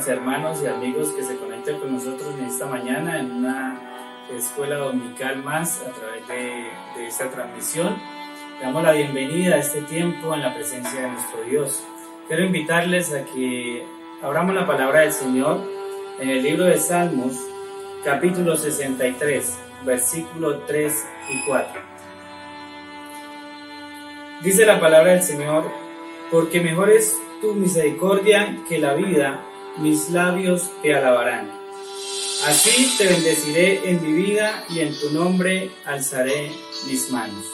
personas, hermanos y amigos que se conectan con nosotros en esta mañana en una escuela dominical más a través de esta transmisión. Le damos la bienvenida a este tiempo en la presencia de nuestro Dios. Quiero invitarles a que abramos la palabra del Señor en el libro de Salmos, capítulo 63, versículos 3 y 4. Dice la palabra del Señor: porque mejor es tu misericordia que la vida, mis labios te alabarán. Así te bendeciré en mi vida y en tu nombre alzaré mis manos.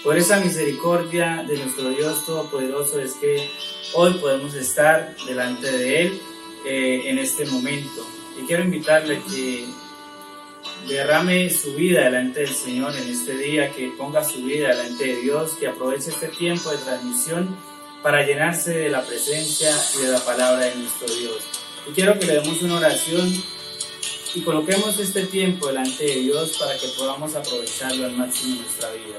Por esa misericordia de nuestro Dios Todopoderoso es que hoy podemos estar delante de Él en este momento. Y quiero invitarle que derrame su vida delante del Señor en este día, que ponga su vida delante de Dios, que aproveche este tiempo de transmisión para llenarse de la presencia y de la palabra de nuestro Dios. Y quiero que le demos una oración y coloquemos este tiempo delante de Dios para que podamos aprovecharlo al máximo en nuestra vida.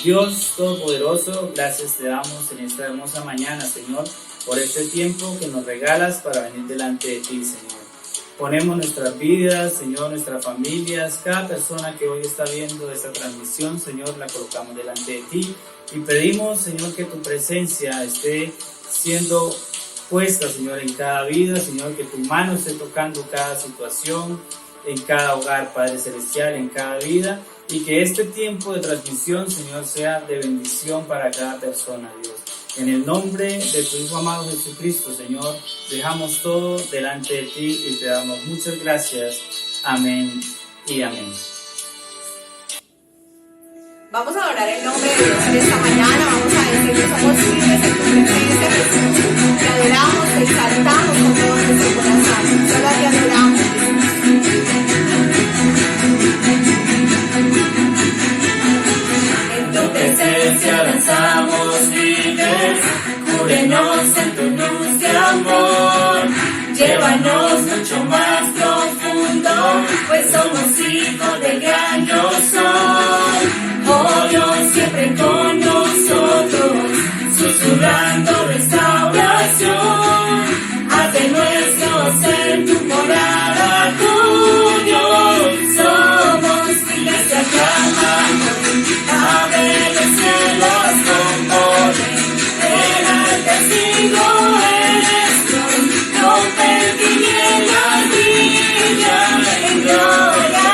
Dios Todopoderoso, gracias te damos en esta hermosa mañana, Señor, por este tiempo que nos regalas para venir delante de ti, Señor. Ponemos nuestras vidas, Señor, nuestras familias, cada persona que hoy está viendo esta transmisión, Señor, la colocamos delante de ti y pedimos, Señor, que tu presencia esté siendo puesta, Señor, en cada vida, Señor, que tu mano esté tocando cada situación, en cada hogar, Padre Celestial, en cada vida, y que este tiempo de transmisión, Señor, sea de bendición para cada persona, Dios. En el nombre de tu Hijo amado Jesucristo, Señor, dejamos todo delante de ti y te damos muchas gracias. Amén y amén. Vamos a adorar el nombre de Dios en esta mañana. Vamos a decir que somos firmes en tu presencia, Jesús. Te adoramos, te exaltamos con todo nuestro corazón. Solo te adoramos, Jesús. En tu presencia danzamos libres, cúbrenos en tu luz de amor, llévanos mucho más profundo, pues somos hijos del gran yo soy. Oh Dios, siempre con nosotros, susurrando restauración, haz de nuestro ser tu morada, tuyo somos iglesia clamando. Abre los cielos con poder, enaltecido eres Dios, rompe tinieblas, brilla en gloria.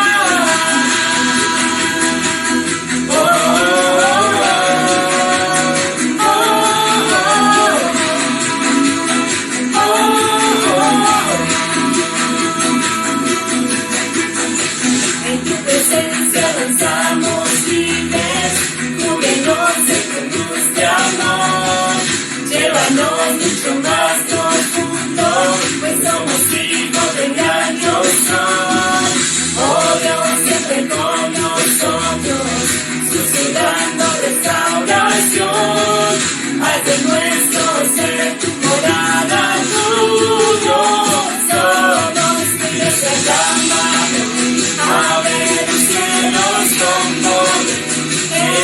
En tu presencia danzamos libres, cúbrenos en tu luz de amor, llévanos mucho más profundo, pues somos hijos del gran yo soy. Oh Dios, siempre con nosotros, susurrando restauración, haz de nuestro ser tu morada, tuyo somos iglesia clamando. Abre los cielos con poder,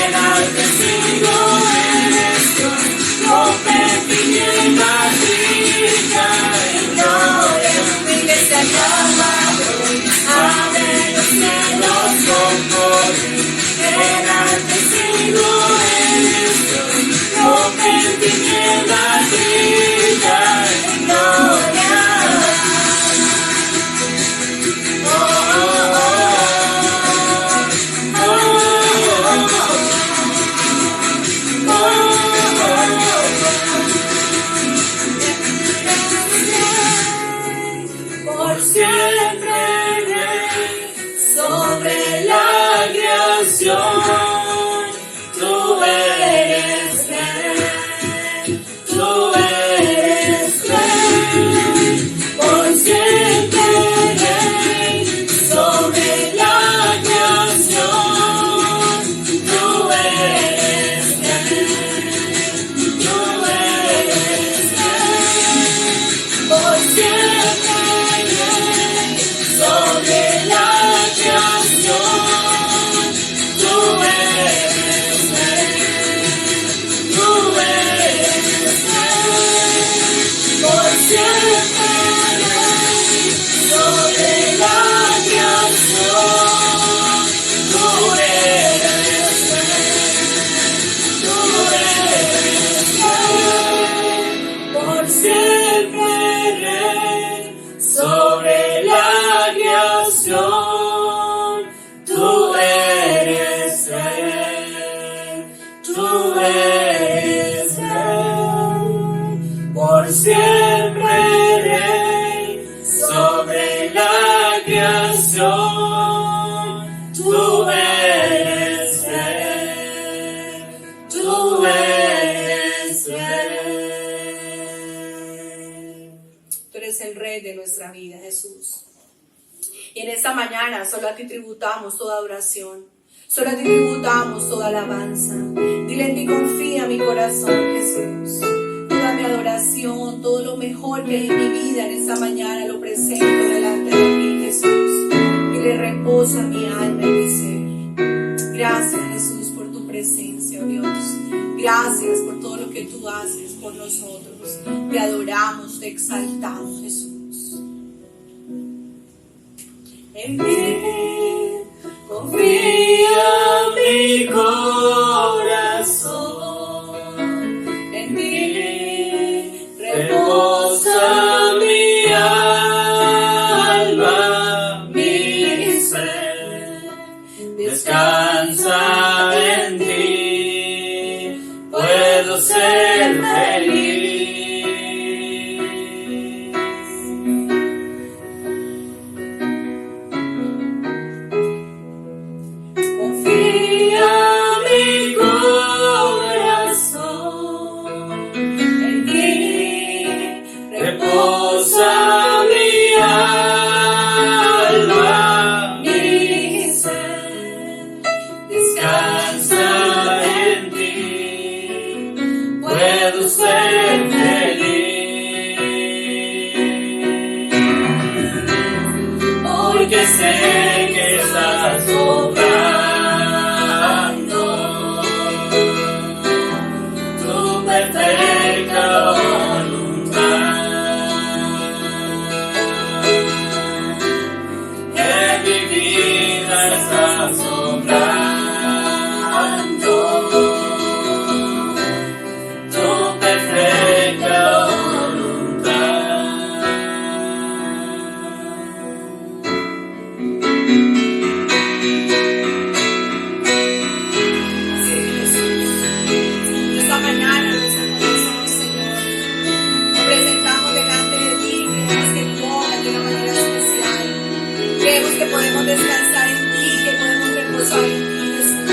enaltecido eres Dios, rompe tinieblas, brilla en gloria. Iglesia clamando, abre los cielos con poder, enaltecido eres Dios, rompe tinieblas, brilla en gloria. Por siempre rey sobre la creación, tú eres rey, tú eres rey. Por siempre rey sobre la creación, tú eres rey, tú eres rey. Por siempre sobre la creación, tú eres Y en esta mañana solo a ti tributamos toda adoración, solo a ti tributamos toda alabanza. Dile: en ti confía mi corazón, Jesús. Toda mi adoración, todo lo mejor que hay en mi vida en esta mañana lo presento delante de ti, Jesús. Dile: reposa mi alma y mi ser. Gracias, Jesús, por tu presencia, oh Dios. Gracias por todo lo que tú haces por nosotros. Te adoramos, te exaltamos, Jesús. En ti confía mi corazón, en ti reposa mi alma, mi ser, descansa en ti, puedo ser feliz. Porque sé que estás obrando tu perfecta voluntad. En mi vida estás obrando tu perfecta voluntad. Podemos descansar en ti, que podemos reposar en ti, Jesús.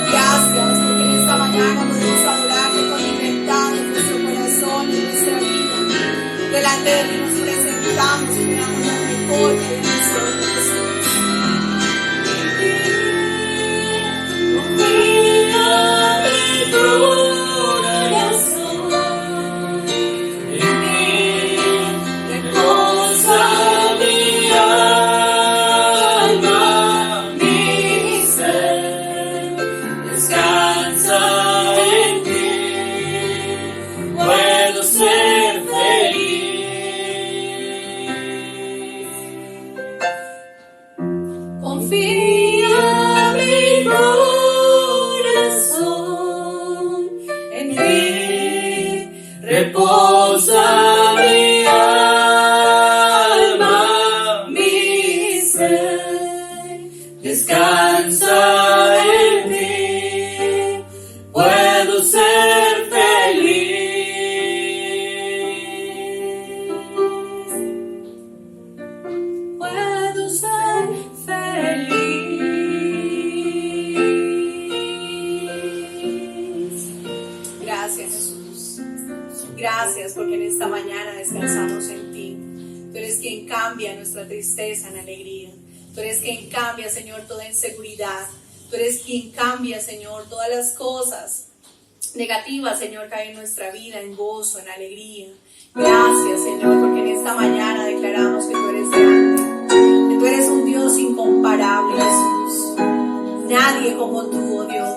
Gracias, porque en esta mañana podemos adorarte con libertad en nuestro corazón y en nuestra vida. Delante de ti nos presentamos y te damos la mejor de nosotros, Jesús. Confía mi corazón, en ti reposa mi alma. Confía mi corazón, en ti reposa mi alma, mi ser, descansa en ti, puedo ser feliz, puedo ser feliz. Gracias, Jesús. Gracias porque en esta mañana descansamos en ti. Tú eres quien cambia nuestra tristeza en alegría. Tú eres quien cambia, Señor, toda inseguridad. Tú eres quien cambia, Señor, todas las cosas negativas, Señor, que hay en nuestra vida, en gozo, en alegría. Gracias, Señor, porque en esta mañana declaramos que tú eres grande, que tú eres un Dios incomparable, Jesús. Nadie como tú, oh Dios.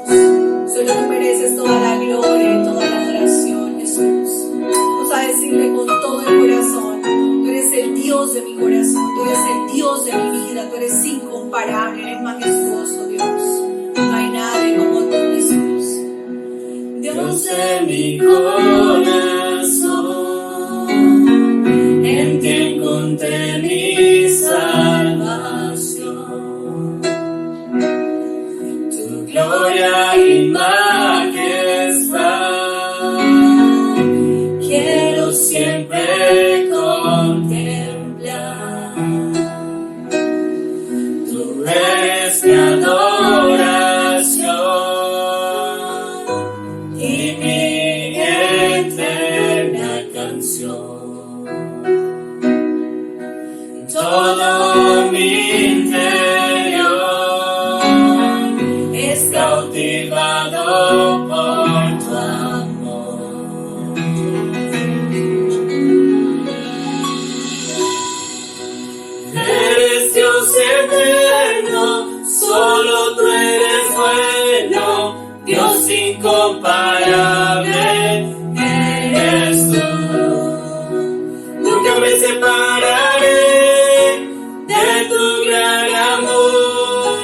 Solo tú mereces toda la gloria y toda la adoración, Jesús. Vamos a decirle con todo el corazón: tú eres el Dios de mi corazón, tú eres el Dios de mi vida, tú eres incomparable, eres majestuoso, Dios. No hay nadie como tú, Jesús. Dios de mi corazón, en ti encontré mi salvación. Tu gloria y majestad quiero siempre contemplar. Tú eres mi adoración y mi eterna canción. Todo mi interior es cautivado por tu amor. Eres Dios eterno, solo tú eres bueno, Dios incomparable eres tú. Nunca me separaré de tu gran amor,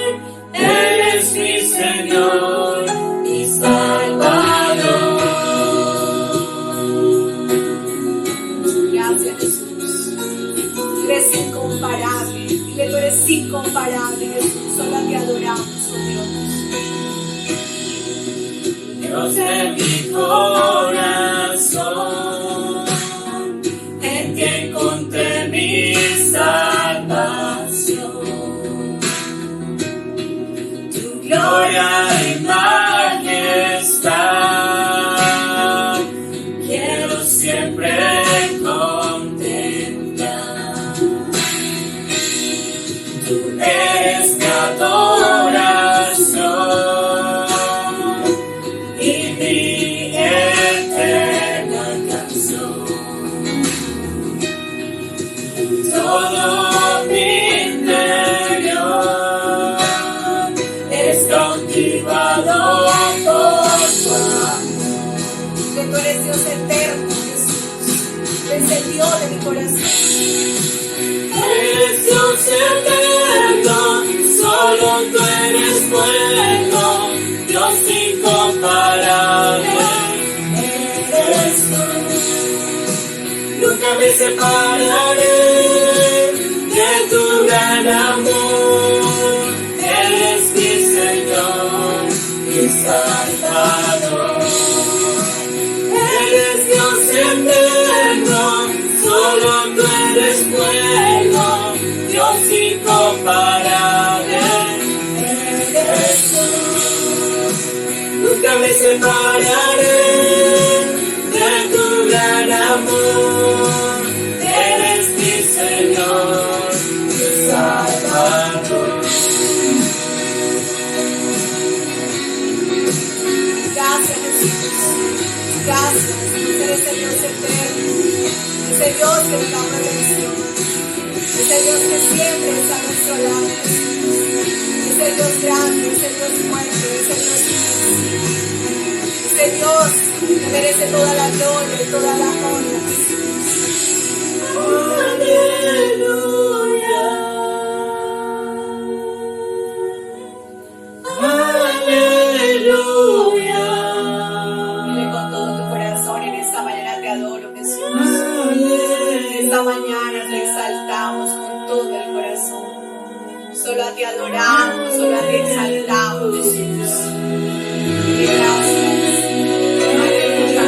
eres mi Señor y Salvador. Gracias, Jesús. Eres incomparable, dile, tú eres incomparable, Jesús. Solo te adoramos, oh Dios. Dios de mi corazón, en ti encontré mi salvación. Tu gloria y majestad quiero siempre contemplar. Tú eres mi adoración y mi eterna canción. Todo mi interior es cautivado por tu amor. Que tú eres Dios eterno, Jesús. Eres el Dios de mi corazón. Eres Dios eterno, solo tú eres bueno, Dios incomparable eres tú. Nunca me separaré de tu gran amor, eres mi Señor y Salvador. Eres Dios eterno, solo tú eres bueno, Dios incomparable eres tú. Nunca me separaré de tu gran amor, eres mi Señor y Salvador. Gracias, Jesús. Gracias. Tú eres el Dios eterno. Ese Dios que nos da redención. Ese Dios que siempre está a nuestro lado, Jesús. Ese Dios grande, ese Dios fuerte, ese Dios invencible. Ese Dios que merece toda la gloria y toda la honra, Jesús. Aleluya. Aleluya. Dile con todo tu corazón, en esta mañana te adoro, Jesús. En esta mañana te exaltamos con todo el corazón. Solo te adoramos, solo te exaltamos, Jesús. Gracias. Aleluya,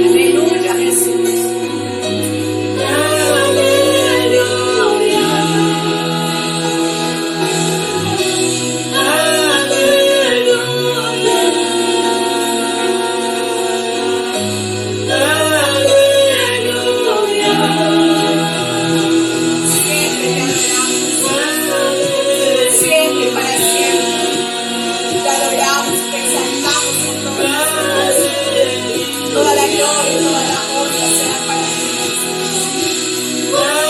aleluya, Jesús. Siempre para siempre. Te adoramos, te exaltamos con todo el corazón. Toda la gloria y toda la honra será para ti, Jesús. Toda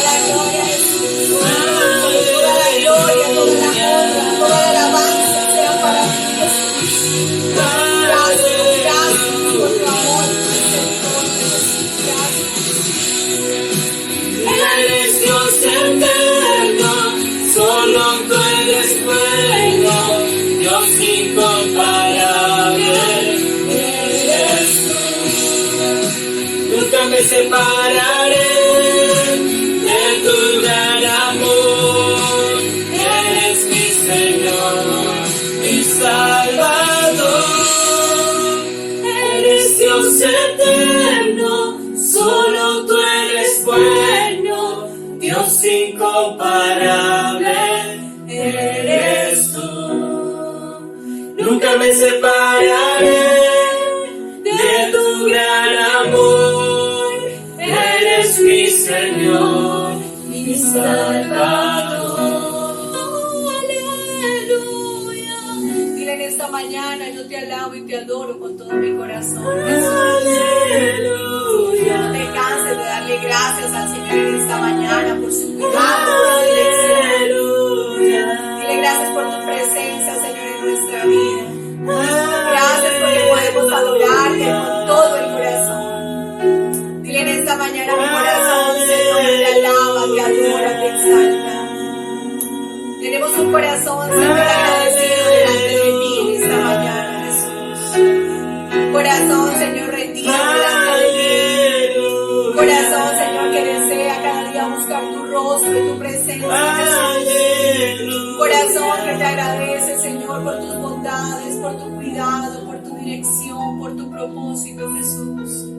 la gloria, Jesús. Toda la gloria, toda la honra, toda la alabanza sea para ti, Jesús. Gracias, gracias por tu amor, por tu misericordia, Jesús. Gracias. Eres Dios eterno, solo tú eres bueno, Dios incomparable eres tú. Nunca me separaré de tu gran amor, eres mi Señor y Salvador. Dios eterno, solo tú eres bueno, Dios incomparable eres tú. Nunca me separaré de tu gran amor, eres mi Señor, mi Salvador. Aleluya. Dile en esta mañana, yo te alabo y te adoro con todo mi corazón, Jesús. Aleluya. No te canses de darle gracias al Señor en esta mañana por su cuidado, por su dirección. Dile gracias por tu presencia, Señor, en nuestra vida. Gracias porque podemos adorarte con todo el corazón. Dile en esta mañana mi corazón, Señor, te alaba, te adora, te exalta. Tenemos un corazón, Señor, agradecido delante de ti en esta mañana, Jesús. Corazón, Señor, rendido delante de ti. Corazón, Señor, que desea cada día buscar tu rostro y tu presencia, Jesús. Corazón que te agradece, Señor, por tus bondades, por tu cuidado, por tu dirección, por tu propósito, Jesús.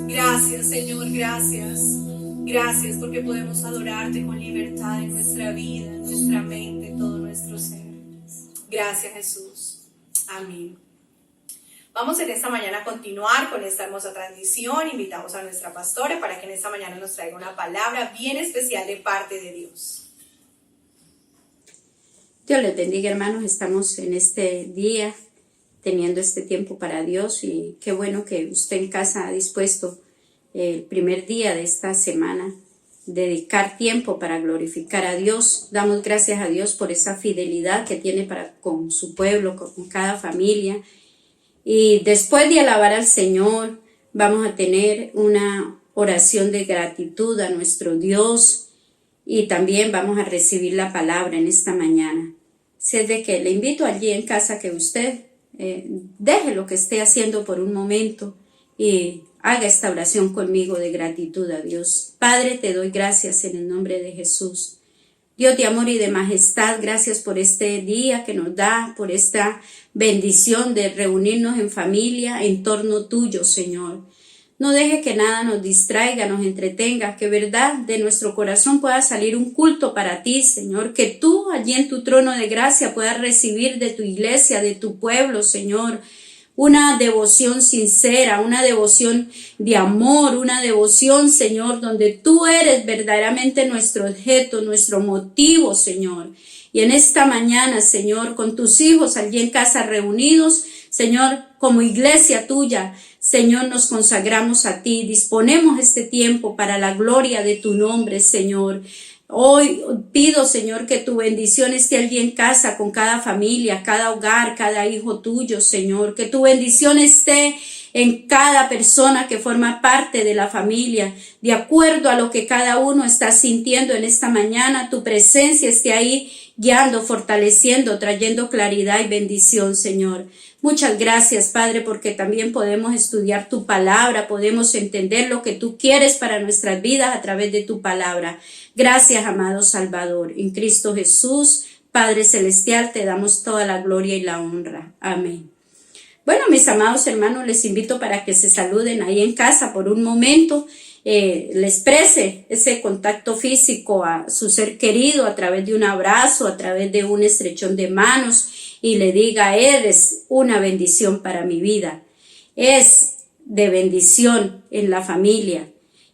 Gracias, Señor, gracias. Gracias porque podemos adorarte con libertad en nuestra vida, en nuestra mente, en todo nuestro ser. Gracias, Jesús. Amén. Vamos en esta mañana a continuar con esta hermosa transmisión. Invitamos a nuestra pastora para que en esta mañana nos traiga una palabra bien especial de parte de Dios. Dios les bendiga, hermanos. Estamos en este día teniendo este tiempo para Dios y qué bueno que usted en casa ha dispuesto el primer día de esta semana dedicar tiempo para glorificar a Dios. Damos gracias a Dios por esa fidelidad que tiene para con su pueblo, con cada familia. Y después de alabar al Señor, vamos a tener una oración de gratitud a nuestro Dios y también vamos a recibir la palabra en esta mañana. Así es de que le invito allí en casa que usted deje lo que esté haciendo por un momento y haga esta oración conmigo de gratitud a Dios. Padre, te doy gracias en el nombre de Jesús. Dios de amor y de majestad, gracias por este día que nos da, por esta bendición de reunirnos en familia en torno tuyo, Señor. No deje que nada nos distraiga, nos entretenga, que verdad de nuestro corazón pueda salir un culto para ti, Señor, que tú allí en tu trono de gracia puedas recibir de tu iglesia, de tu pueblo, Señor, una devoción sincera, una devoción de amor, una devoción, Señor, donde tú eres verdaderamente nuestro objeto, nuestro motivo, Señor. Y en esta mañana, Señor, con tus hijos allí en casa reunidos, Señor, como iglesia tuya, Señor, nos consagramos a ti, disponemos este tiempo para la gloria de tu nombre, Señor. Hoy pido, Señor, que tu bendición esté allí en casa con cada familia, cada hogar, cada hijo tuyo, Señor. Que tu bendición esté en cada persona que forma parte de la familia, de acuerdo a lo que cada uno está sintiendo en esta mañana. Tu presencia esté ahí guiando, fortaleciendo, trayendo claridad y bendición, Señor. Muchas gracias, Padre, porque también podemos estudiar tu palabra, podemos entender lo que tú quieres para nuestras vidas a través de tu palabra. Gracias, amado Salvador. En Cristo Jesús, Padre Celestial, te damos toda la gloria y la honra. Amén. Bueno, mis amados hermanos, les invito para que se saluden ahí en casa por un momento. Le exprese ese contacto físico a su ser querido a través de un abrazo, a través de un estrechón de manos y le diga: eres una bendición para mi vida. Es de bendición en la familia.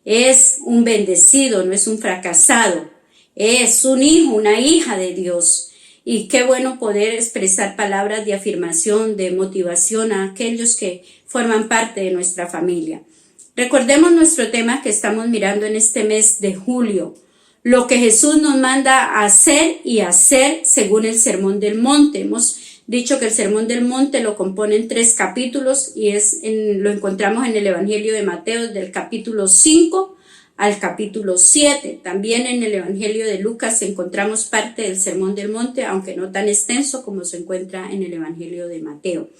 Es un bendecido, no es un fracasado. Es un hijo, una hija de Dios. Y qué bueno poder expresar palabras de afirmación, de motivación a aquellos que forman parte de nuestra familia. Recordemos nuestro tema que estamos mirando en este mes de julio. Lo que Jesús nos manda a hacer y hacer según el Sermón del Monte. Hemos dicho que el Sermón del Monte lo componen 3 capítulos y lo encontramos en el Evangelio de Mateo del capítulo 5 al capítulo 7. También en el Evangelio de Lucas encontramos parte del Sermón del Monte, aunque no tan extenso como se encuentra en el Evangelio de Mateo.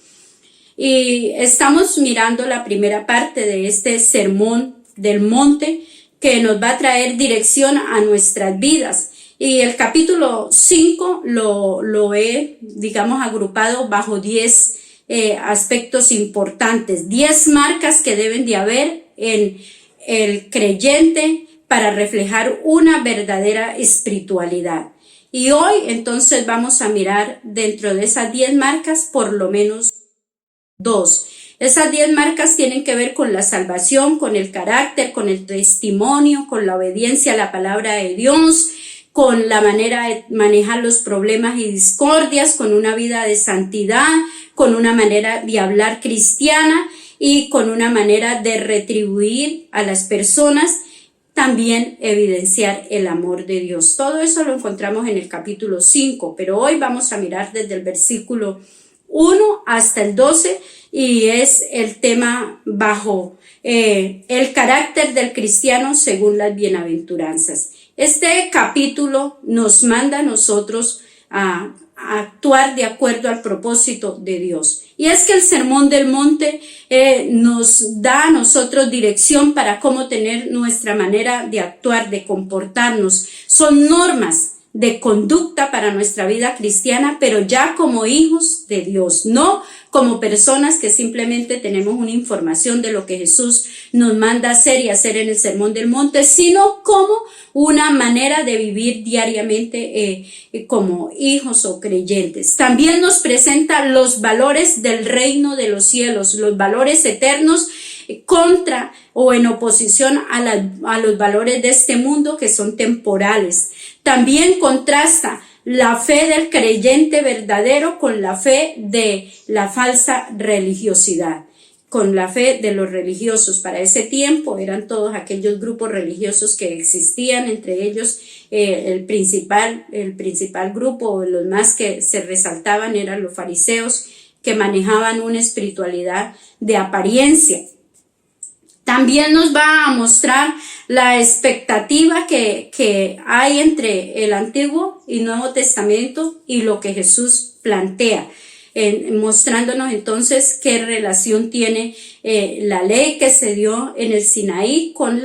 Y estamos mirando la primera parte de este Sermón del Monte que nos va a traer dirección a nuestras vidas. Y el capítulo 5 lo he, digamos, agrupado bajo 10 aspectos importantes, 10 marcas que deben de haber en el creyente para reflejar una verdadera espiritualidad. Y hoy entonces vamos a mirar dentro de esas 10 marcas por lo menos 2. Esas 10 marcas tienen que ver con la salvación, con el carácter, con el testimonio, con la obediencia a la palabra de Dios, con la manera de manejar los problemas y discordias, con una vida de santidad, con una manera de hablar cristiana y con una manera de retribuir a las personas, también evidenciar el amor de Dios. Todo eso lo encontramos en el capítulo 5, pero hoy vamos a mirar desde el versículo 1 hasta el 12 y es el tema bajo el carácter del cristiano según las bienaventuranzas. Este capítulo nos manda a nosotros a actuar de acuerdo al propósito de Dios. Y es que el Sermón del Monte nos da a nosotros dirección para cómo tener nuestra manera de actuar, de comportarnos. Son normas de conducta para nuestra vida cristiana, pero ya como hijos de Dios, no como personas que simplemente tenemos una información de lo que Jesús nos manda hacer y hacer en el Sermón del Monte, sino como una manera de vivir diariamente como hijos o creyentes. También nos presenta los valores del reino de los cielos, los valores eternos contra o en oposición a los valores de este mundo que son temporales. También contrasta la fe del creyente verdadero con la fe de la falsa religiosidad, con la fe de los religiosos. Para ese tiempo eran todos aquellos grupos religiosos que existían, entre ellos el principal grupo, los más que se resaltaban eran los fariseos, que manejaban una espiritualidad de apariencia. También nos va a mostrar la expectativa que hay entre el Antiguo y Nuevo Testamento y lo que Jesús plantea, mostrándonos entonces qué relación tiene la ley que se dio en el Sinaí con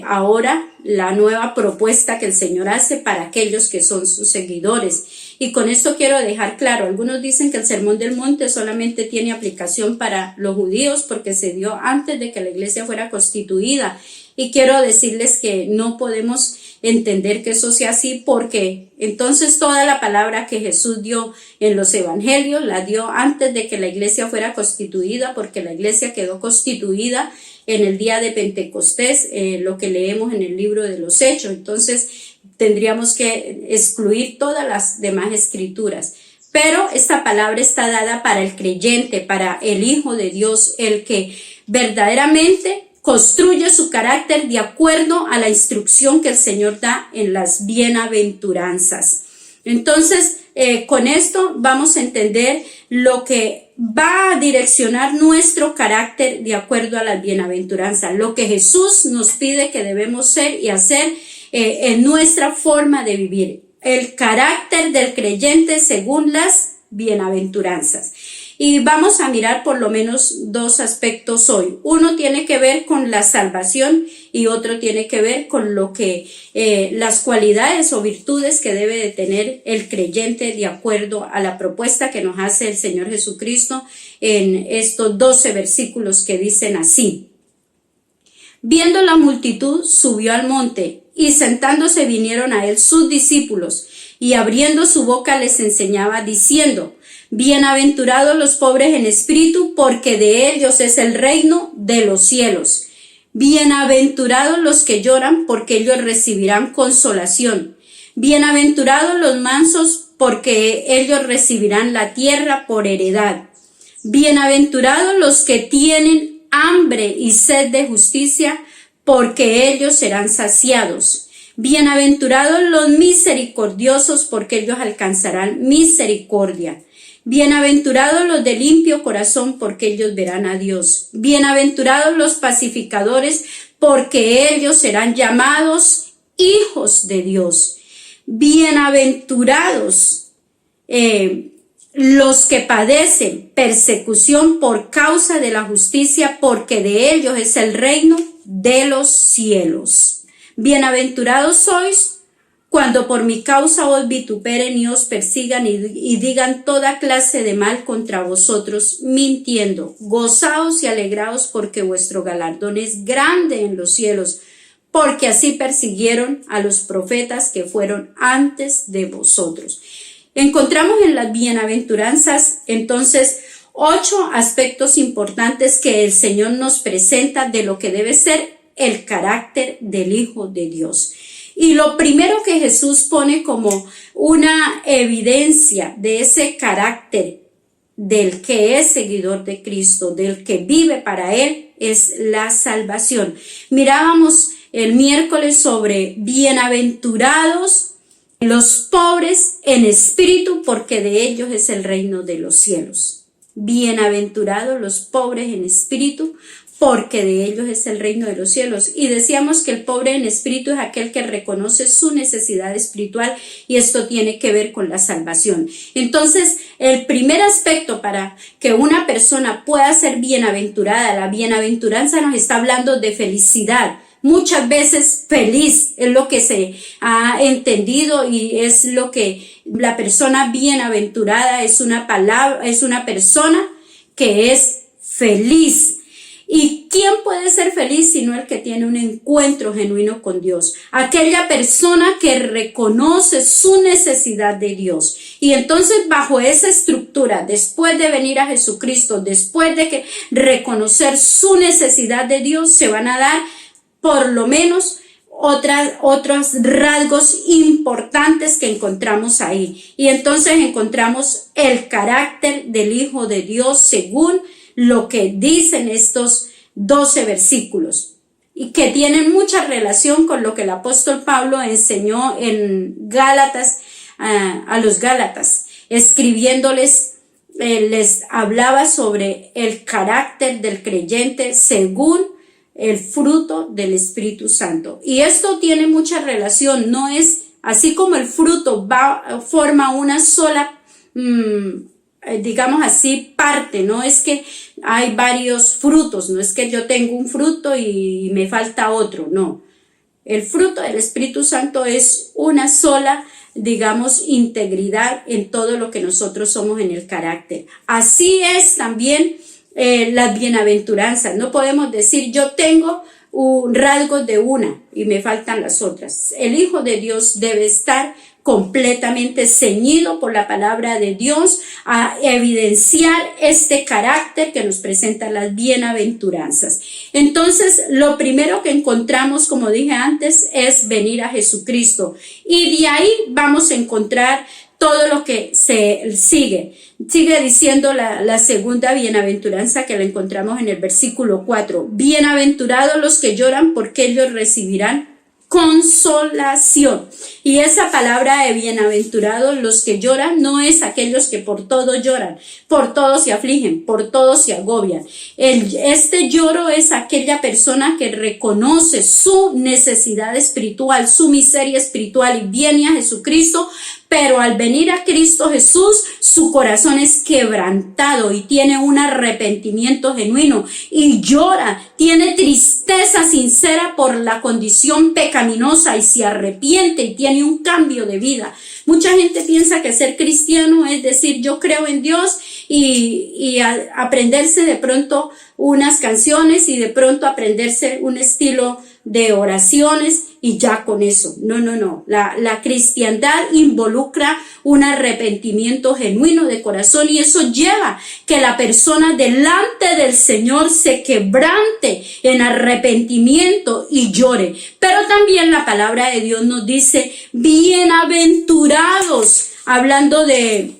ahora la nueva propuesta que el Señor hace para aquellos que son sus seguidores. Y con esto quiero dejar claro, algunos dicen que el Sermón del Monte solamente tiene aplicación para los judíos porque se dio antes de que la iglesia fuera constituida. Y quiero decirles que no podemos entender que eso sea así, porque entonces toda la palabra que Jesús dio en los evangelios la dio antes de que la iglesia fuera constituida, porque la iglesia quedó constituida en el día de Pentecostés, lo que leemos en el libro de los Hechos. Entonces tendríamos que excluir todas las demás escrituras. Pero esta palabra está dada para el creyente, para el Hijo de Dios, el que verdaderamente construye su carácter de acuerdo a la instrucción que el Señor da en las bienaventuranzas. Entonces, con esto vamos a entender lo que va a direccionar nuestro carácter de acuerdo a las bienaventuranzas, lo que Jesús nos pide que debemos ser y hacer en nuestra forma de vivir, el carácter del creyente según las bienaventuranzas. Y vamos a mirar por lo menos 2 aspectos hoy. Uno tiene que ver con la salvación y otro tiene que ver con lo que las cualidades o virtudes que debe de tener el creyente de acuerdo a la propuesta que nos hace el Señor Jesucristo en estos 12 versículos que dicen así: viendo la multitud, subió al monte, y sentándose vinieron a él sus discípulos, y abriendo su boca les enseñaba diciendo: bienaventurados los pobres en espíritu, porque de ellos es el reino de los cielos. Bienaventurados los que lloran, porque ellos recibirán consolación. Bienaventurados los mansos, porque ellos recibirán la tierra por heredad. Bienaventurados los que tienen hambre y sed de justicia, porque ellos serán saciados. Bienaventurados los misericordiosos, porque ellos alcanzarán misericordia. Bienaventurados los de limpio corazón, porque ellos verán a Dios. Bienaventurados los pacificadores, porque ellos serán llamados hijos de Dios. Bienaventurados los que padecen persecución por causa de la justicia, porque de ellos es el reino de los cielos. Bienaventurados sois cuando por mi causa os vituperen y os persigan y digan toda clase de mal contra vosotros, mintiendo. Gozaos y alegraos, porque vuestro galardón es grande en los cielos, porque así persiguieron a los profetas que fueron antes de vosotros. Encontramos en las bienaventuranzas, entonces, 8 aspectos importantes que el Señor nos presenta de lo que debe ser el carácter del Hijo de Dios. Y lo primero que Jesús pone como una evidencia de ese carácter del que es seguidor de Cristo, del que vive para Él, es la salvación. Mirábamos el miércoles sobre bienaventurados los pobres en espíritu, porque de ellos es el reino de los cielos. Bienaventurados los pobres en espíritu, porque de ellos es el reino de los cielos. Y decíamos que el pobre en espíritu es aquel que reconoce su necesidad espiritual, y esto tiene que ver con la salvación. Entonces, el primer aspecto para que una persona pueda ser bienaventurada, la bienaventuranza nos está hablando de felicidad. Muchas veces feliz es lo que se ha entendido, y es lo que la persona bienaventurada es una palabra, es una persona que es feliz. ¿Y quién puede ser feliz sino el que tiene un encuentro genuino con Dios? Aquella persona que reconoce su necesidad de Dios. Y entonces, bajo esa estructura, después de venir a Jesucristo, después de que reconocer su necesidad de Dios, se van a dar por lo menos otros rasgos importantes que encontramos ahí. Y entonces encontramos el carácter del Hijo de Dios según lo que dicen estos 12 versículos, y que tienen mucha relación con lo que el apóstol Pablo enseñó en Gálatas, a los Gálatas, escribiéndoles, les hablaba sobre el carácter del creyente según el fruto del Espíritu Santo. Y esto tiene mucha relación, no es así como el fruto forma una sola digamos así, parte, no es que hay varios frutos, no es que yo tengo un fruto y me falta otro, no. El fruto del Espíritu Santo es una sola, digamos, integridad en todo lo que nosotros somos en el carácter. Así es también las bienaventuranzas. No podemos decir yo tengo un rasgo de una y me faltan las otras. El Hijo de Dios debe estar completamente ceñido por la palabra de Dios a evidenciar este carácter que nos presenta las bienaventuranzas. Entonces, lo primero que encontramos, como dije antes, es venir a Jesucristo, y de ahí vamos a encontrar todo lo que se sigue. Sigue diciendo la segunda bienaventuranza, que la encontramos en el versículo 4. Bienaventurados los que lloran, porque ellos recibirán consolación. Y esa palabra de bienaventurados los que lloran no es aquellos que por todo lloran, por todo se afligen, por todo se agobian. Este lloro es aquella persona que reconoce su necesidad espiritual, su miseria espiritual, y viene a Jesucristo, pero al venir a Cristo Jesús, su corazón es quebrantado y tiene un arrepentimiento genuino y llora, tiene tristeza sincera por la condición pecaminosa y se arrepiente y tiene un cambio de vida. Mucha gente piensa que ser cristiano es decir yo creo en Dios y aprenderse de pronto unas canciones y de pronto aprenderse un estilo de oraciones y ya con eso. No. La cristiandad involucra un arrepentimiento genuino de corazón, y eso lleva que la persona delante del Señor se quebrante en arrepentimiento y llore. Pero también la palabra de Dios nos dice bienaventurados, hablando de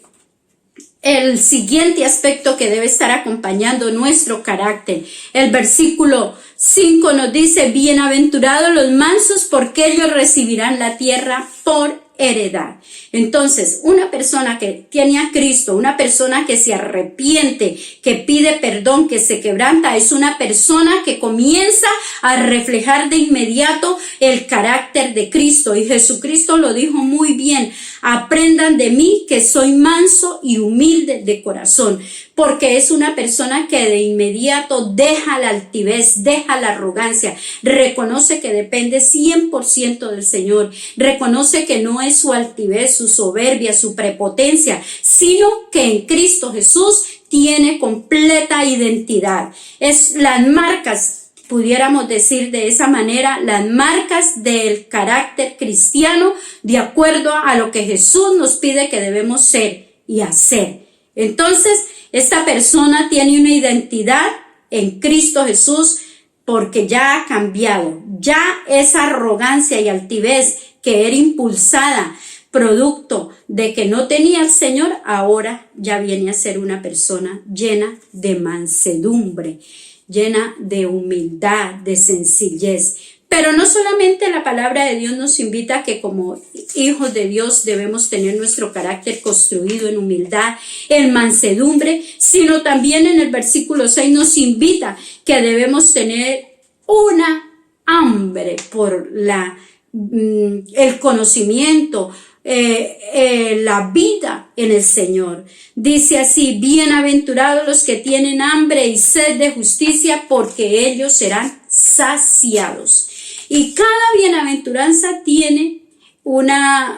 el siguiente aspecto que debe estar acompañando nuestro carácter. El versículo 5 nos dice, bienaventurados los mansos, porque ellos recibirán la tierra por heredad. Entonces, una persona que tiene a Cristo, una persona que se arrepiente, que pide perdón, que se quebranta, es una persona que comienza a reflejar de inmediato el carácter de Cristo. Y Jesucristo lo dijo muy bien: aprendan de mí que soy manso y humilde de corazón. porque es una persona que de inmediato deja la altivez, deja la arrogancia, reconoce que depende 100% del Señor, reconoce que no es su altivez, su soberbia, su prepotencia, sino que en Cristo Jesús tiene completa identidad. Es las marcas, pudiéramos decir de esa manera, las marcas del carácter cristiano de acuerdo a lo que Jesús nos pide que debemos ser y hacer. Entonces, esta persona tiene una identidad en Cristo Jesús porque ya ha cambiado. Ya esa arrogancia y altivez que era impulsada producto de que no tenía al Señor, ahora ya viene a ser una persona llena de mansedumbre, llena de humildad, de sencillez. Pero no solamente la palabra de Dios nos invita a que como hijos de Dios debemos tener nuestro carácter construido en humildad, en mansedumbre, sino también en el versículo 6 nos invita que debemos tener una hambre por el conocimiento, la vida en el Señor. Dice así: bienaventurados los que tienen hambre y sed de justicia, porque ellos serán saciados. Y cada bienaventuranza tiene una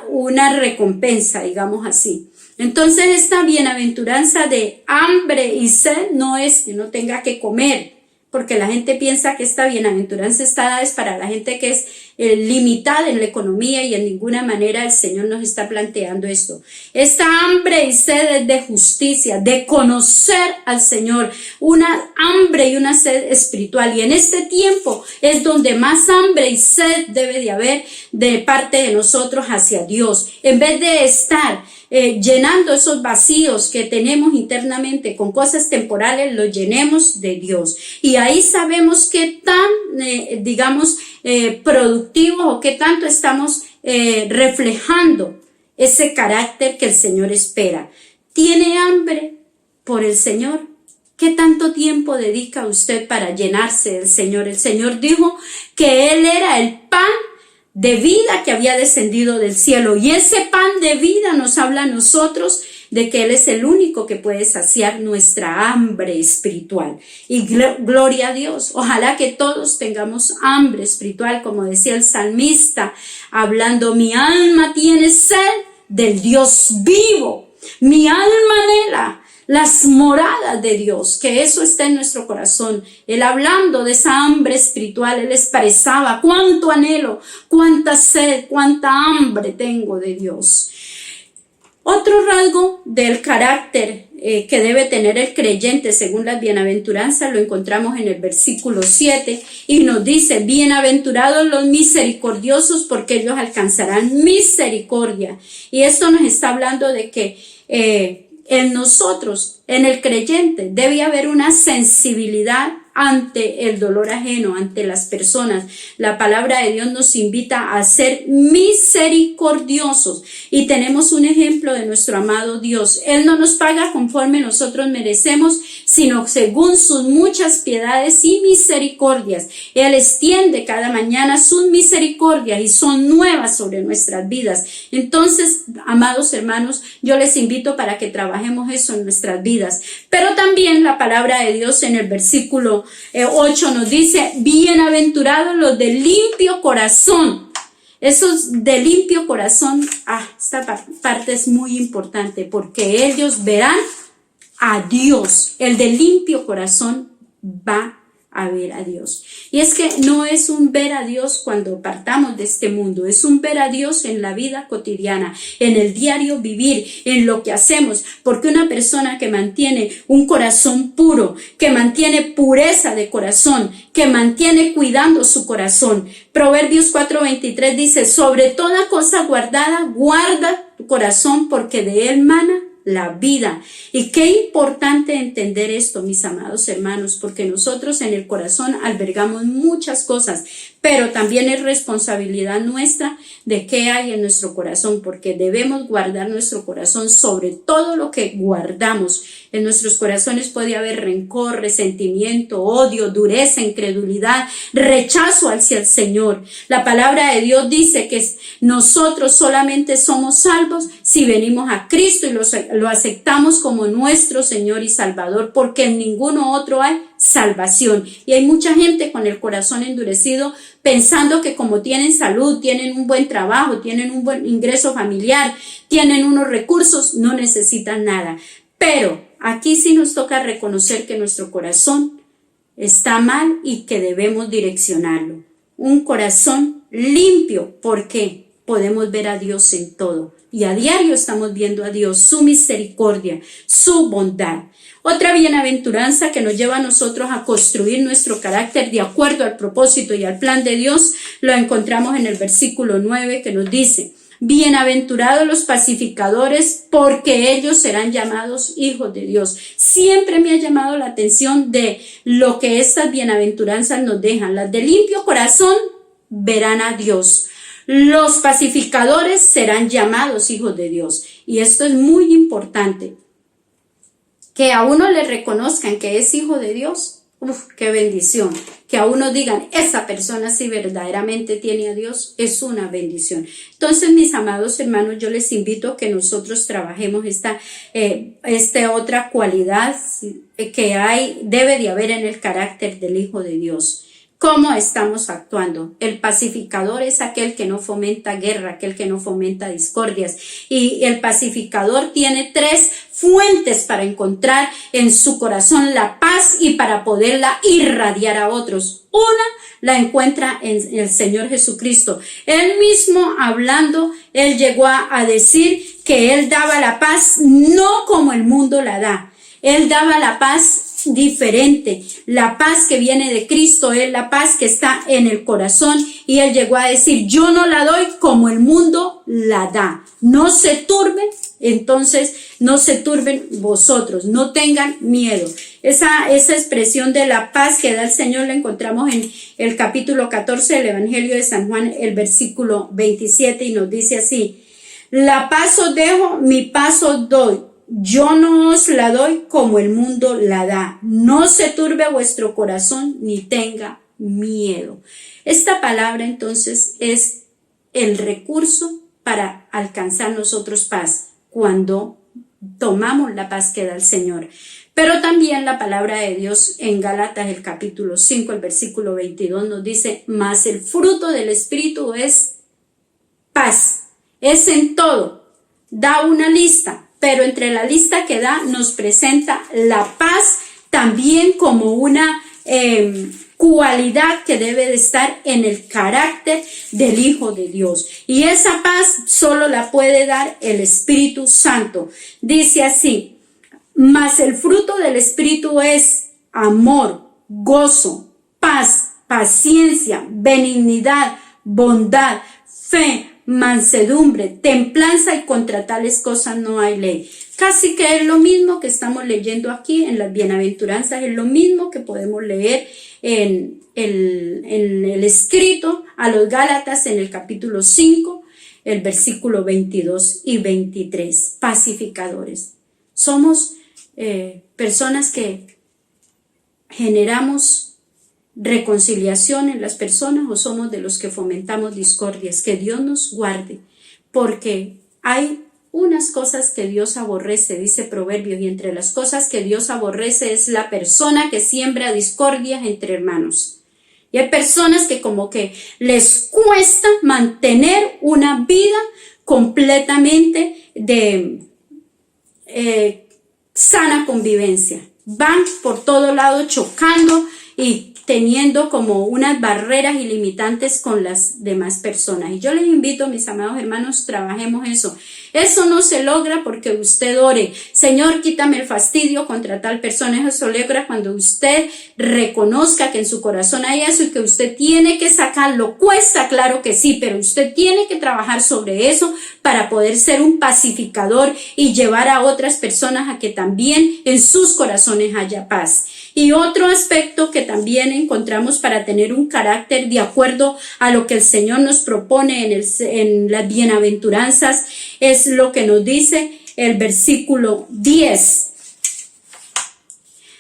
recompensa, digamos así. Entonces esta bienaventuranza de hambre y sed no es que no tenga que comer, porque la gente piensa que esta bienaventuranza está dada es para la gente que es limitada en la economía, y en ninguna manera el Señor nos está planteando esto. Esta hambre y sed es de justicia, de conocer al Señor, una hambre y una sed espiritual, y en este tiempo es donde más hambre y sed debe de haber de parte de nosotros hacia Dios, en vez de estar llenando esos vacíos que tenemos internamente con cosas temporales, los llenemos de Dios, y ahí sabemos qué tan productivos o qué tanto estamos reflejando ese carácter que el Señor espera. ¿Tiene hambre por el Señor? ¿Qué tanto tiempo dedica usted para llenarse del Señor? El Señor dijo que Él era el pan de vida que había descendido del cielo, y ese pan de vida nos habla a nosotros de que Él es el único que puede saciar nuestra hambre espiritual. Y gloria a Dios. Ojalá que todos tengamos hambre espiritual, como decía el salmista, hablando: mi alma tiene sed del Dios vivo, mi alma anhela las moradas de Dios, que eso está en nuestro corazón. Él, hablando de esa hambre espiritual, él expresaba: cuánto anhelo, cuánta sed, cuánta hambre tengo de Dios. Otro rasgo del carácter que debe tener el creyente según las bienaventuranzas lo encontramos en el versículo 7, y nos dice: bienaventurados los misericordiosos, porque ellos alcanzarán misericordia. Y esto nos está hablando de que en nosotros, en el creyente, debe haber una sensibilidad ante el dolor ajeno, ante las personas. La palabra de Dios nos invita a ser misericordiosos, y tenemos un ejemplo de nuestro amado Dios. Él no nos paga conforme nosotros merecemos, sino según sus muchas piedades y misericordias. Él extiende cada mañana sus misericordias y son nuevas sobre nuestras vidas. Entonces, amados hermanos, yo les invito para que trabajemos eso en nuestras vidas. Pero también la palabra de Dios en el versículo 8 nos dice: bienaventurados los de limpio corazón. Esos de limpio corazón, esta parte es muy importante, porque ellos verán a Dios. El de limpio corazón va a ver a Dios. Y es que no es un ver a Dios cuando partamos de este mundo, es un ver a Dios en la vida cotidiana, en el diario vivir, en lo que hacemos, porque una persona que mantiene un corazón puro, que mantiene pureza de corazón, que mantiene cuidando su corazón. Proverbios 4:23 dice: sobre toda cosa guardada, guarda tu corazón, porque de él mana la vida. Y qué importante entender esto, mis amados hermanos, porque nosotros en el corazón albergamos muchas cosas, pero también es responsabilidad nuestra de qué hay en nuestro corazón, porque debemos guardar nuestro corazón sobre todo lo que guardamos. En nuestros corazones puede haber rencor, resentimiento, odio, dureza, incredulidad, rechazo hacia el Señor. La palabra de Dios dice que nosotros solamente somos salvos si venimos a Cristo y lo lo aceptamos como nuestro Señor y Salvador, porque en ninguno otro hay salvación. Y hay mucha gente con el corazón endurecido pensando que como tienen salud, tienen un buen trabajo, tienen un buen ingreso familiar, tienen unos recursos, no necesitan nada. Pero aquí sí nos toca reconocer que nuestro corazón está mal y que debemos direccionarlo. Un corazón limpio, porque podemos ver a Dios en todo. Y a diario estamos viendo a Dios, su misericordia, su bondad. Otra bienaventuranza que nos lleva a nosotros a construir nuestro carácter de acuerdo al propósito y al plan de Dios, lo encontramos en el versículo 9 que nos dice: bienaventurados los pacificadores, porque ellos serán llamados hijos de Dios. Siempre me ha llamado la atención de lo que estas bienaventuranzas nos dejan. Las de limpio corazón verán a Dios. Los pacificadores serán llamados hijos de Dios. Y esto es muy importante, que a uno le reconozcan que es hijo de Dios. Uf, qué bendición. Que a uno digan, esa persona si verdaderamente tiene a Dios, es una bendición. Entonces, mis amados hermanos, yo les invito a que nosotros trabajemos esta otra cualidad que debe de haber en el carácter del Hijo de Dios. ¿Cómo estamos actuando? El pacificador es aquel que no fomenta guerra, aquel que no fomenta discordias. Y el pacificador tiene 3 fuentes para encontrar en su corazón la paz y para poderla irradiar a otros. Una la encuentra en el Señor Jesucristo. Él mismo hablando, Él llegó a decir que Él daba la paz no como el mundo la da. Él daba la paz diferente. La paz que viene de Cristo es la paz que está en el corazón, y Él llegó a decir, yo no la doy como el mundo la da. No se turben, entonces no se turben vosotros, no tengan miedo. Esa expresión de la paz que da el Señor la encontramos en el capítulo 14 del Evangelio de San Juan, el versículo 27, y nos dice así: la paz os dejo, mi paz os doy. Yo no os la doy como el mundo la da. No se turbe vuestro corazón ni tenga miedo. Esta palabra entonces es el recurso para alcanzar nosotros paz cuando tomamos la paz que da el Señor. Pero también la palabra de Dios en Gálatas, el capítulo 5, el versículo 22 nos dice: mas el fruto del Espíritu es paz. Es en todo. Da una lista. Pero entre la lista que da nos presenta la paz también como una cualidad que debe de estar en el carácter del Hijo de Dios. Y esa paz solo la puede dar el Espíritu Santo. Dice así: mas el fruto del Espíritu es amor, gozo, paz, paciencia, benignidad, bondad, fe, mansedumbre, templanza, y contra tales cosas no hay ley. Casi que es lo mismo que estamos leyendo aquí en las bienaventuranzas, es lo mismo que podemos leer en el escrito a los Gálatas en el capítulo 5, el versículo 22 y 23. Pacificadores. Somos personas que generamos reconciliación en las personas, o somos de los que fomentamos discordias. Que Dios nos guarde, porque hay unas cosas que Dios aborrece, dice Proverbios, y entre las cosas que Dios aborrece es la persona que siembra discordias entre hermanos. Y hay personas que como que les cuesta mantener una vida completamente de sana convivencia. Van por todo lado chocando y teniendo como unas barreras ilimitantes con las demás personas. Y yo les invito, mis amados hermanos, trabajemos eso. Eso no se logra porque usted ore, Señor, quítame el fastidio contra tal persona. Eso se logra cuando usted reconozca que en su corazón hay eso y que usted tiene que sacarlo. Cuesta, claro que sí, pero usted tiene que trabajar sobre eso para poder ser un pacificador y llevar a otras personas a que también en sus corazones haya paz. Y otro aspecto que también encontramos para tener un carácter de acuerdo a lo que el Señor nos propone en las bienaventuranzas es lo que nos dice el versículo 10.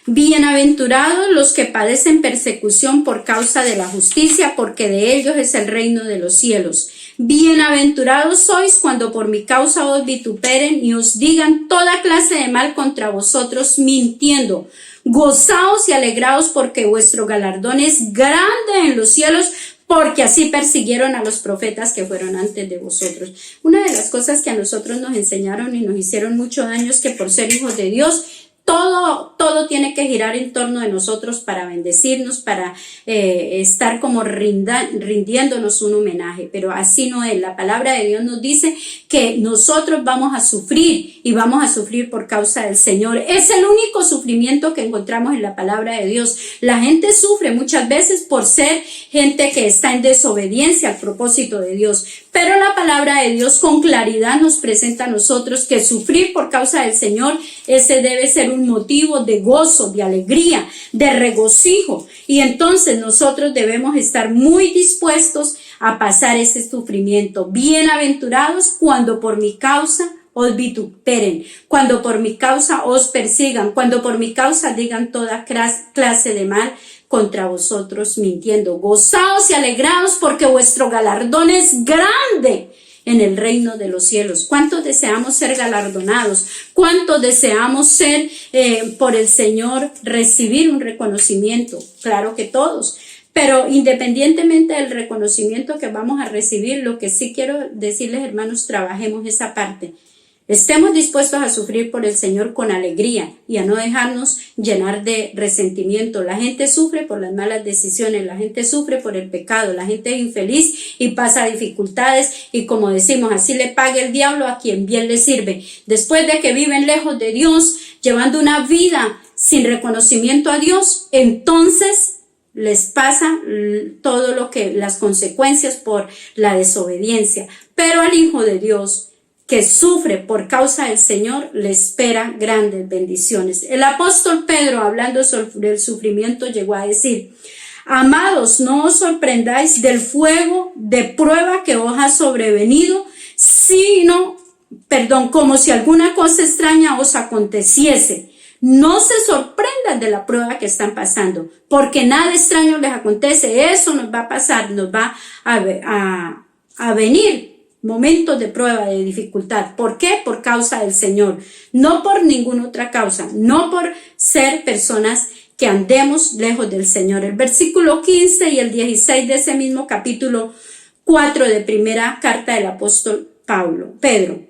Bienaventurados los que padecen persecución por causa de la justicia, porque de ellos es el reino de los cielos. Bienaventurados sois cuando por mi causa os vituperen y os digan toda clase de mal contra vosotros mintiendo. Gozaos y alegraos porque vuestro galardón es grande en los cielos, porque así persiguieron a los profetas que fueron antes de vosotros. Una de las cosas que a nosotros nos enseñaron y nos hicieron mucho daño es que por ser hijos de Dios, todo tiene que girar en torno de nosotros para bendecirnos, para estar como rindiéndonos un homenaje, pero así no es. La palabra de Dios nos dice que nosotros vamos a sufrir y vamos a sufrir por causa del Señor. Es el único sufrimiento que encontramos en la palabra de Dios. La gente sufre muchas veces por ser gente que está en desobediencia al propósito de Dios, pero la palabra de Dios con claridad nos presenta a nosotros que sufrir por causa del Señor, ese debe ser un motivo de gozo, de alegría, de regocijo. Y entonces nosotros debemos estar muy dispuestos a pasar ese sufrimiento. Bienaventurados cuando por mi causa os vituperen, cuando por mi causa os persigan, cuando por mi causa digan toda clase de mal contra vosotros mintiendo. Gozaos y alegraos porque vuestro galardón es grande en el reino de los cielos. ¿Cuántos deseamos ser galardonados? ¿Cuántos deseamos ser por el Señor, recibir un reconocimiento? Claro que todos. Pero independientemente del reconocimiento que vamos a recibir, lo que sí quiero decirles, hermanos, trabajemos esa parte. Estemos dispuestos a sufrir por el Señor con alegría y a no dejarnos llenar de resentimiento. La gente sufre por las malas decisiones, la gente sufre por el pecado, la gente es infeliz y pasa dificultades y como decimos, así le paga el diablo a quien bien le sirve. Después de que viven lejos de Dios, llevando una vida sin reconocimiento a Dios, entonces les pasa todo lo que, las consecuencias por la desobediencia. Pero al Hijo de Dios, que sufre por causa del Señor, le espera grandes bendiciones. El apóstol Pedro, hablando sobre el sufrimiento, llegó a decir: amados, no os sorprendáis del fuego de prueba que os ha sobrevenido, como si alguna cosa extraña os aconteciese. No se sorprendan de la prueba que están pasando, porque nada extraño les acontece. Eso nos va a pasar, nos va a venir momentos de prueba, de dificultad. ¿Por qué? Por causa del Señor, no por ninguna otra causa, no por ser personas que andemos lejos del Señor. El versículo 15 y el 16 de ese mismo capítulo 4 de primera carta del apóstol Pedro.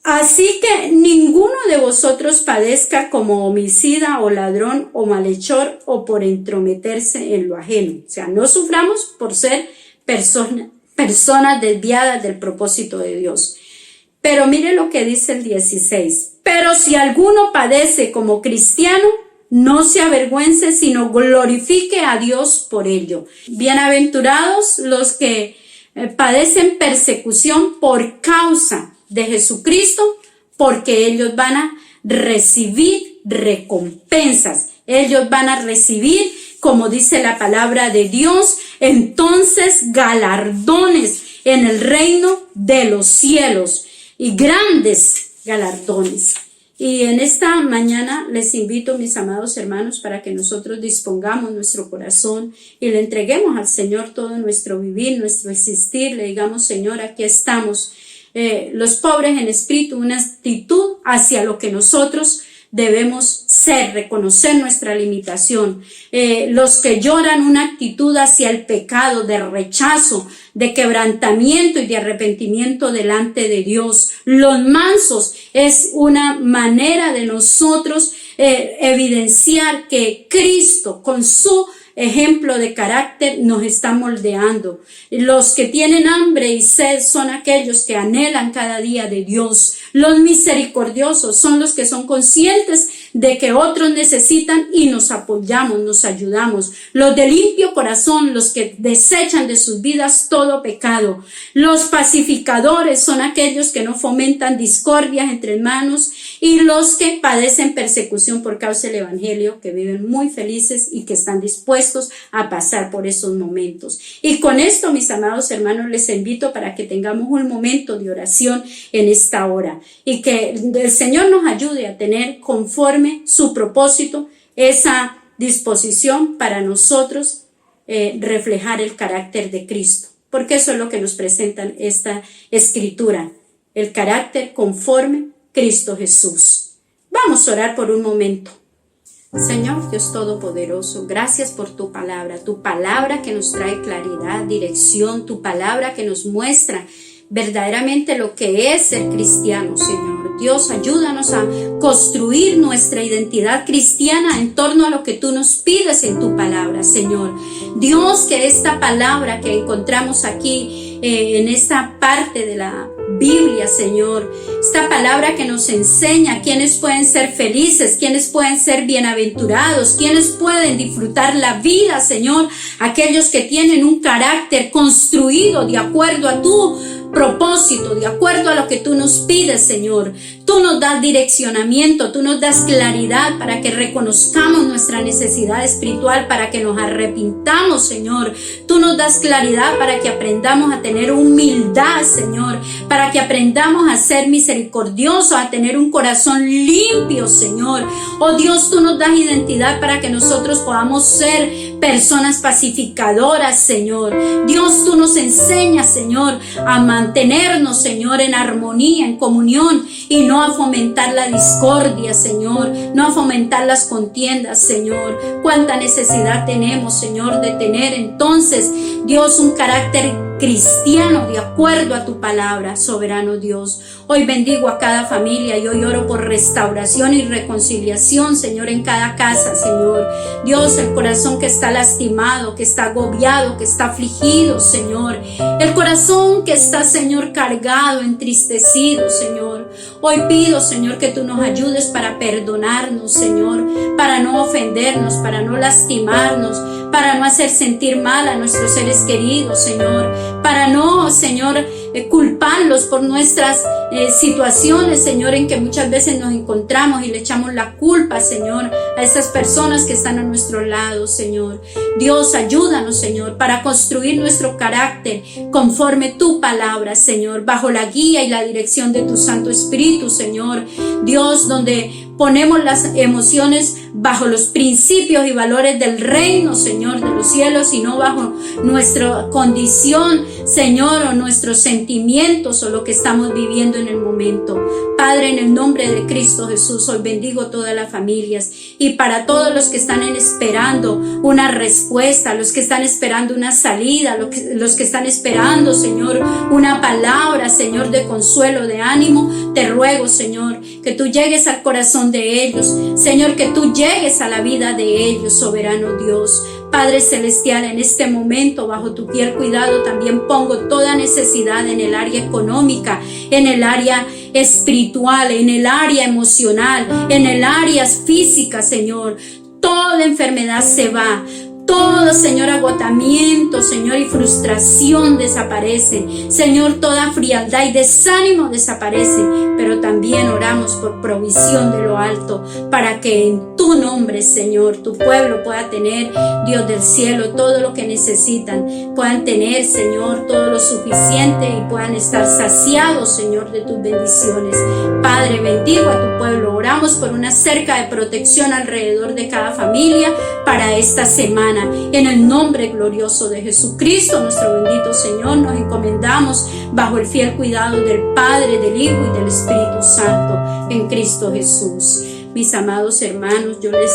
Así que ninguno de vosotros padezca como homicida o ladrón o malhechor o por entrometerse en lo ajeno. O sea, no suframos por ser personas desviadas del propósito de Dios. Pero mire lo que dice el 16. Pero si alguno padece como cristiano, no se avergüence, sino glorifique a Dios por ello. Bienaventurados los que padecen persecución por causa de Jesucristo, porque ellos van a recibir recompensas. Ellos van a recibir, como dice la palabra de Dios, entonces galardones en el reino de los cielos, y grandes galardones. Y en esta mañana les invito, mis amados hermanos, para que nosotros dispongamos nuestro corazón y le entreguemos al Señor todo nuestro vivir, nuestro existir. Le digamos: Señor, aquí estamos, los pobres en espíritu, una actitud hacia lo que nosotros debemos ser, reconocer nuestra limitación. Los que lloran, una actitud hacia el pecado, de rechazo, de quebrantamiento y de arrepentimiento delante de Dios. Los mansos es una manera de nosotros evidenciar que Cristo, con su ejemplo de carácter, nos está moldeando. Los que tienen hambre y sed son aquellos que anhelan cada día de Dios. Los misericordiosos son los que son conscientes de que otros necesitan y nos apoyamos, nos ayudamos. Los de limpio corazón, los que desechan de sus vidas todo pecado. Los pacificadores son aquellos que no fomentan discordias entre hermanos, y los que padecen persecución por causa del evangelio, que viven muy felices y que están dispuestos a pasar por esos momentos. Y con esto, mis amados hermanos, les invito para que tengamos un momento de oración en esta hora y que el Señor nos ayude a tener, conforme su propósito, esa disposición para nosotros reflejar el carácter de Cristo. porque eso es lo que nos presenta esta escritura, el carácter conforme Cristo Jesús. Vamos a orar por un momento. Señor Dios Todopoderoso, gracias por tu palabra que nos trae claridad, dirección, tu palabra que nos muestra verdaderamente lo que es ser cristiano, Señor. Dios, ayúdanos a construir nuestra identidad cristiana en torno a lo que tú nos pides en tu palabra, Señor. Dios, que esta palabra que encontramos aquí en esta parte de la Biblia, Señor, esta palabra que nos enseña quiénes pueden ser felices, quiénes pueden ser bienaventurados, quiénes pueden disfrutar la vida, Señor, aquellos que tienen un carácter construido de acuerdo a tu propósito, de acuerdo a lo que tú nos pides, Señor. Tú nos das direccionamiento, tú nos das claridad para que reconozcamos nuestra necesidad espiritual, para que nos arrepintamos, Señor. Tú nos das claridad para que aprendamos a tener humildad, Señor, para que aprendamos a ser misericordiosos, a tener un corazón limpio, Señor. Oh Dios, tú nos das identidad para que nosotros podamos ser personas pacificadoras, Señor. Dios, tú nos enseñas, Señor, a mantenernos, Señor, en armonía, en comunión, y no a fomentar la discordia, Señor, no a fomentar las contiendas, Señor. Cuánta necesidad tenemos, Señor, de tener entonces, Dios, un carácter cristiano de acuerdo a tu palabra, soberano Dios. Hoy bendigo a cada familia y hoy oro por restauración y reconciliación, Señor, en cada casa, Señor. Dios, el corazón que está lastimado, que está agobiado, que está afligido, Señor. El corazón que está, Señor, cargado, entristecido, Señor. Hoy pido, Señor, que tú nos ayudes para perdonarnos, Señor, para no ofendernos, para no lastimarnos, para no hacer sentir mal a nuestros seres queridos, Señor, para no, Señor, culparlos por nuestras situaciones, Señor, en que muchas veces nos encontramos y le echamos la culpa, Señor, a esas personas que están a nuestro lado, Señor. Dios, ayúdanos, Señor, para construir nuestro carácter conforme tu palabra, Señor, bajo la guía y la dirección de tu Santo Espíritu, Señor. Dios, donde ponemos las emociones bajo los principios y valores del reino, Señor, de los cielos, y no bajo nuestra condición, Señor, o nuestros sentimientos o lo que estamos viviendo en el momento. Padre, en el nombre de Cristo Jesús, hoy bendigo todas las familias, y para todos los que están esperando una respuesta, los que están esperando una salida, los que están esperando, Señor, una palabra, Señor, de consuelo, de ánimo, te ruego, Señor, que tú llegues al corazón de ellos, Señor, que tú llegues a la vida de ellos, soberano Dios. Padre celestial, en este momento, bajo tu fiel cuidado, también pongo toda necesidad en el área económica, en el área espiritual, en el área emocional, en el área física, Señor. Toda enfermedad se va. Todo, Señor, agotamiento, Señor, y frustración desaparece. Señor, toda frialdad y desánimo desaparece. Pero también oramos por provisión de lo alto, para que en tu nombre, Señor, tu pueblo pueda tener, Dios del cielo, todo lo que necesitan. Puedan tener, Señor, todo lo suficiente y puedan estar saciados, Señor, de tus bendiciones. Padre, bendigo a tu pueblo. Oramos por una cerca de protección alrededor de cada familia para esta semana. En el nombre glorioso de Jesucristo, nuestro bendito Señor, nos encomendamos bajo el fiel cuidado del Padre, del Hijo y del Espíritu Santo, en Cristo Jesús. Mis amados hermanos, yo les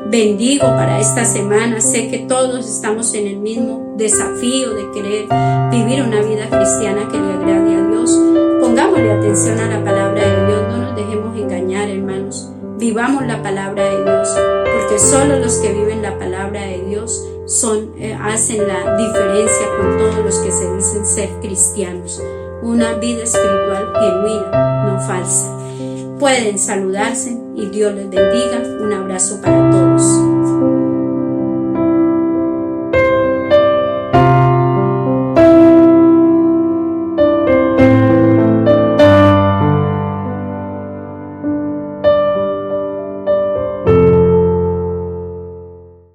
bendigo para esta semana. Sé que todos estamos en el mismo desafío de querer vivir una vida cristiana que le agrade a Dios. Pongámosle atención a la palabra de Dios, no nos dejemos engañar, hermanos. Vivamos la palabra de Dios, porque solo los que viven la palabra de Dios hacen la diferencia con todos los que se dicen ser cristianos. Una vida espiritual genuina, no falsa. Pueden saludarse y Dios les bendiga. Un abrazo para todos.